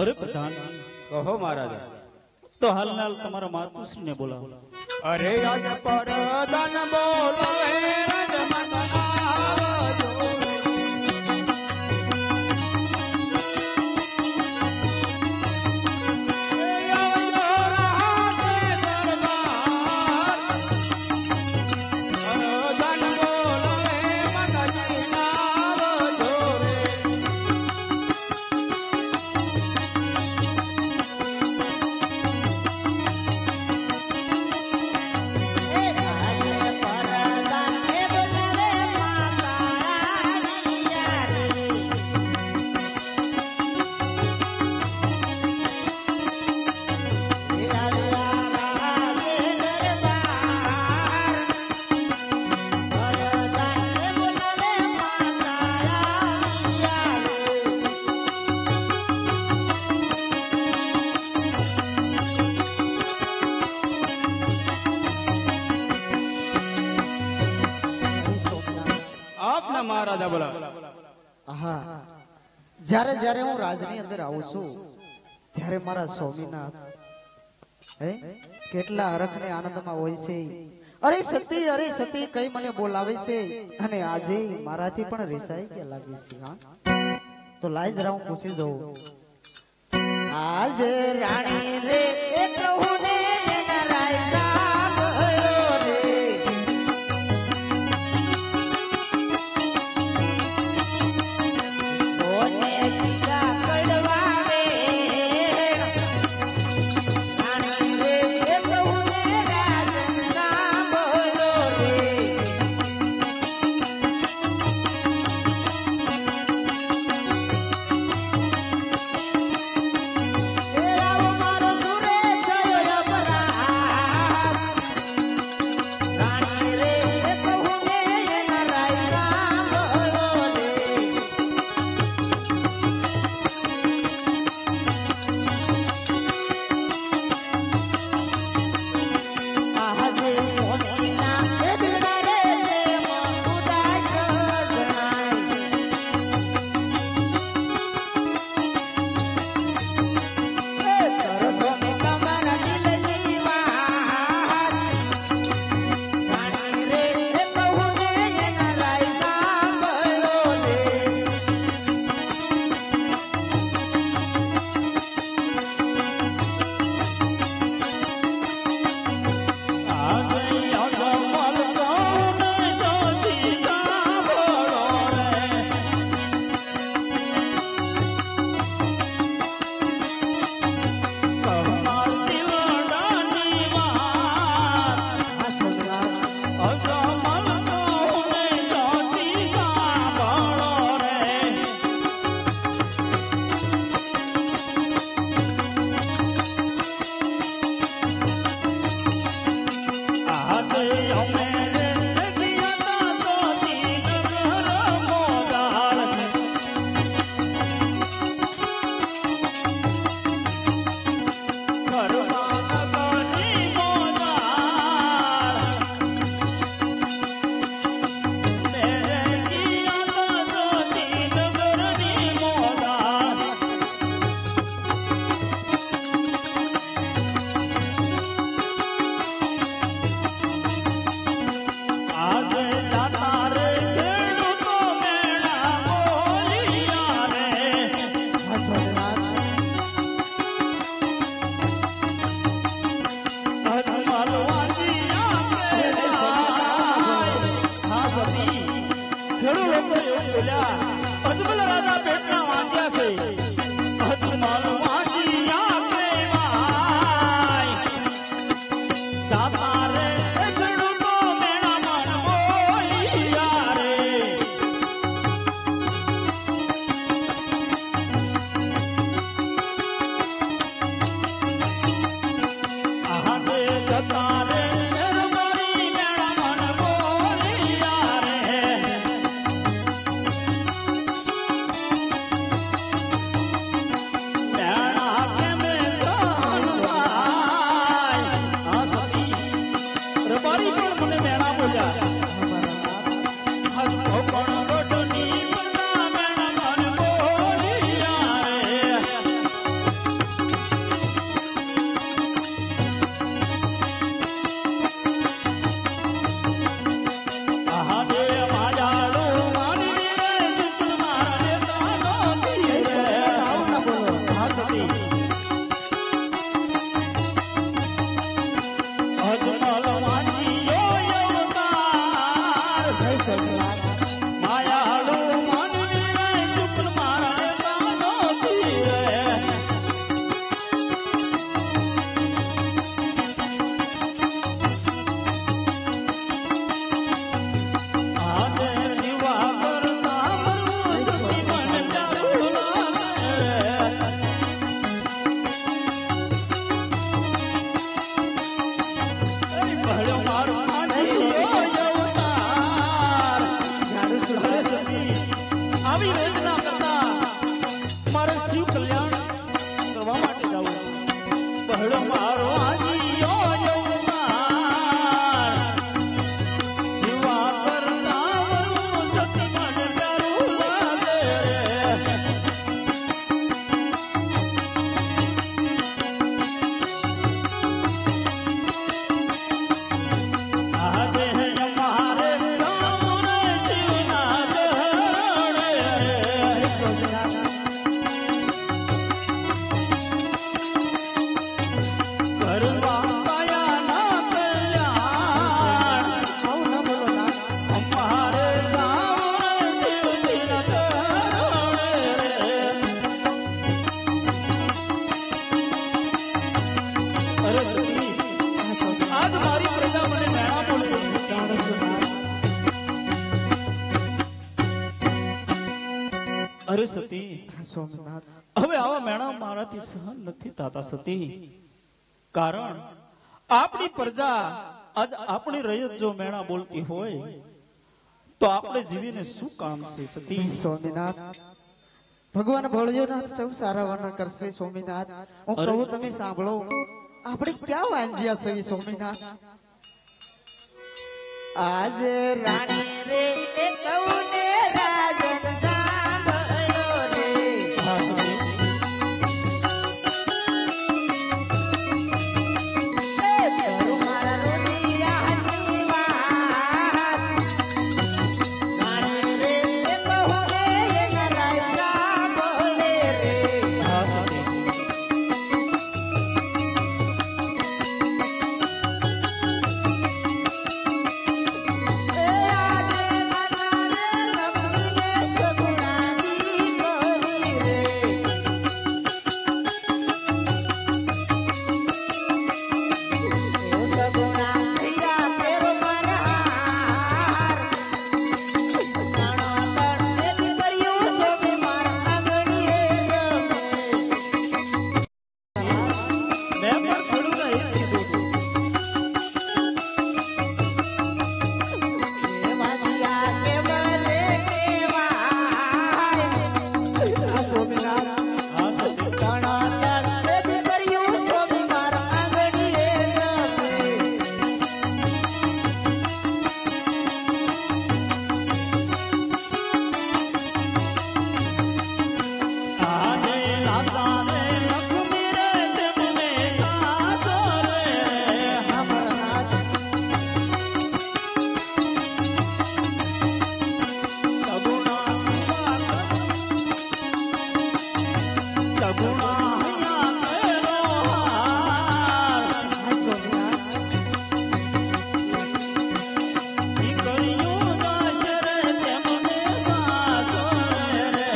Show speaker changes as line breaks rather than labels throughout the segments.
अरे प्रधान जी,
કહો મહારાજ।
तो हाल नाल तुम्हारा मातुश्री ने बोला।
અરે આજ પરદન બોલાવે રજમત આવજો। મહારાજા બોલા।
હા, જ્યારે જ્યારે હું રાજની અંદર આવું છું ત્યારે મારા સ્વામીનાથ કેટલા હરખ ને આનંદમાં હોય છે। અરે સતી કઈ મને બોલાવે છે અને આજે મારાથી પણ રિસાઈ કે લાગે છે। હા, તો લાઈ જરા હું પૂછી દઉં। આજે રાણી રે કહું ને એના રાય સાંભળ્યો રે। મારો સુરે થયો
અરે સતી,
સ્વામિનાથ
હવે આવા મેણા મારાથી સહન નથી થતા સતી. કારણ આપણી પ્રજા આજ આપણી રયત જો મેણા બોલતી હોય તો આપણે જીવીને શું કામ છે સતી?
સ્વામિનાથ ભગવાન ભોળિયોનાથ સૌ સારા વર્ણન કરશે સ્વામિનાથ. હું કહું તમે સાંભળો, આપણે ક્યાં વાંજ્યા છે સ્વામિનાથ? આજે રાણી રે એ કહું ને રાજન સાંભળો રે.
હા સતી,
એ કરું મારા રોદિયાની વાત. રાણી રે એ કહું ને એના રાજ સાંભળે રે.
હા સતી, મેં પણ થોડું એ જ કીધું હતું. હા સતી, આજે લાસાને લક્ષ્મી રે તેમને સાસો રે. સગુણા હૈયા કેરો હાર. દીકરીઓ દાસ રે તેમને સાસો રે.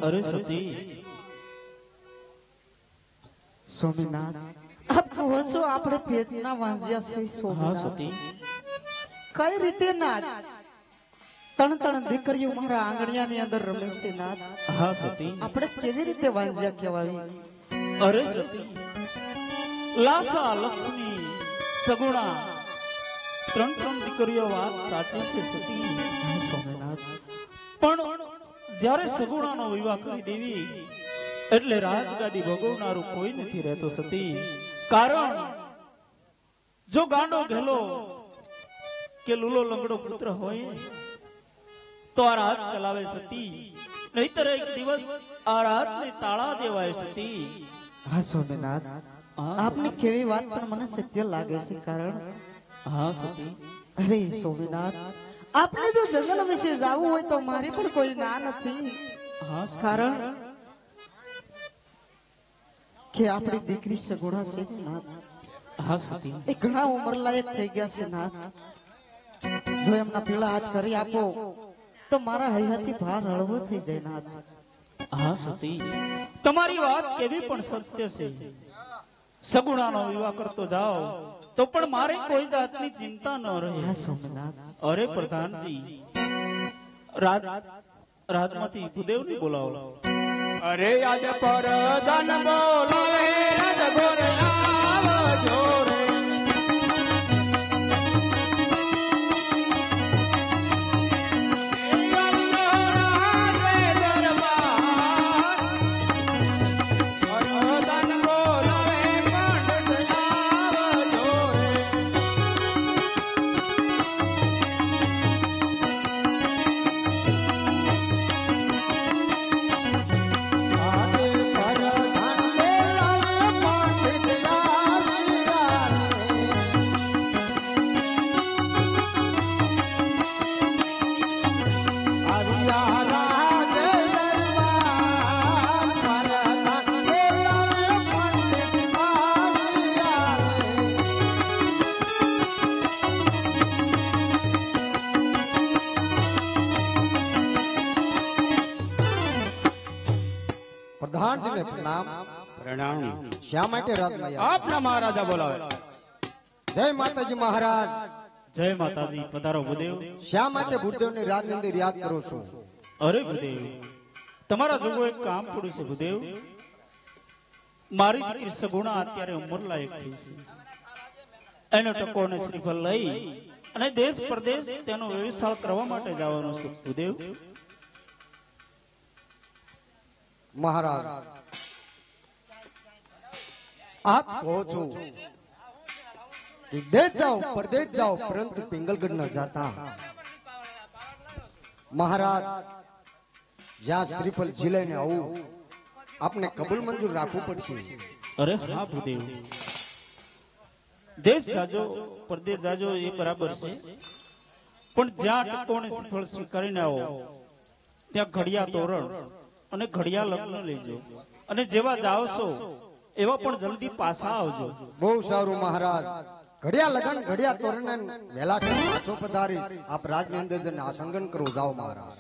અરે સતી,
સ્વામિનાથ આપ કહો છો આપણે પેટના વાંજ્યા છે
હા
સ્વામિનાથ.
સતી,
કઈ રીતે નાથ? ત્રણ ત્રણ દીકરીઓ મારા આંગણિયાની અંદર રમે છે નાથ.
હા સતી,
આપણે કેવી રીતે વાંજ્યા કહેવાય?
અરે સતી, લાસા લક્ષ્મી સગુણા ત્રણ ત્રણ દીકરીઓ વાત સાચી છે સતી.
હા સ્વામિનાથ
પણ જ્યારે સગુણાનો વિવાહ કરી દેવી એટલે રાજગાદી ભોગવનારું કોઈ નથી રહેતો સતી. કારણ જો ગાંડો ઘેલો કે લૂલો લંગડો પુત્ર હોય તો આ રાજ ચલાવે સતી, નહીતર એક દિવસ આ રાજને તાળા દેવાય સતી.
હા સ્વામિનાથ
હા,
આપની કેવી વાત પણ મને સત્ય લાગે છે. કારણ
હા સતી,
અરે સ્વામિનાથ આપને જો જંગલ વિશે જાવું હોય તો મારી પણ કોઈ ના નથી.
હા સતી.
કારણ કે આપણી દીકરી સગુણા છે નાથ.
હા સતી,
એ ઘણા ઉંમરલાયક થઈ ગયા છે નાથ. જો એમના પીળા હાથ કરી આપો તો મારા હૈયાથી ભાર હળવો થઈ જાય નાથ.
હા સતી, તમારી વાત કેવી પણ સત્ય છે. સગુણાનો વિવાહ કરતો જાઓ તો પણ મારે કોઈ જાતની ચિંતા ન રહે.
હા સ્વામિનાથ
અરે પ્રધાનજી, રાજમાંથી ભૂદેવને બોલાવો.
અરે આજ પર ધન બોલાવે રજ ભોરે આવજો રે. પ્રધાનજીને પ્રણામ. પ્રણામ.
શા માટે રાજમૈયા?
આપના મહારાજા બોલાવે.
જય માતાજી મહારાજ.
જય માતાજી. પધારો ભૂદેવ.
શા માટે ભૂદેવની રાજની અંદર યાદ કરો છો?
અરે ભૂદેવ, તમારા જોગો એક કામ પડ્યું છે ભૂદેવ. મારી દીકરી સગુણા અત્યારે ઉંમર લાયક થઈ છે. એનો ટકો અને શ્રીફળ લઈ અને દેશ પ્રદેશ તેનો વ્યવસાય કરવા માટે જવાનું છે ભૂદેવ.
મહારાજ, આપ કહો છો કે દેશ જાઓ પરદેશ જાઓ પરંતુ પિંગલગઢ ન જાતા. મહારાજ, જ્યાં શ્રીફળ ઝીલાઈને આવું આપને કબૂલ મંજૂર રાખવું પડશે.
અરે હા ભૂદેવ, દેશ જાજો પરદેશ જાજો એ બરાબર છે, પણ જ્યાં ટકો અને શ્રીફળ સ્વીકારીને આવો ત્યાં ઘડિયા તોરણ અને ઘડિયા લગ્ન લેજો, અને જેવા જાઓ છો એવા પણ જલ્દી પાછા આવજો.
બહુ સારું મહારાજ. ઘડિયા લગન ઘડિયા તોરણ વેલાસર પાછો પધારીશ. આપ રાજની અંદર જઈને આસંગન કરો. જાઓ મહારાજ.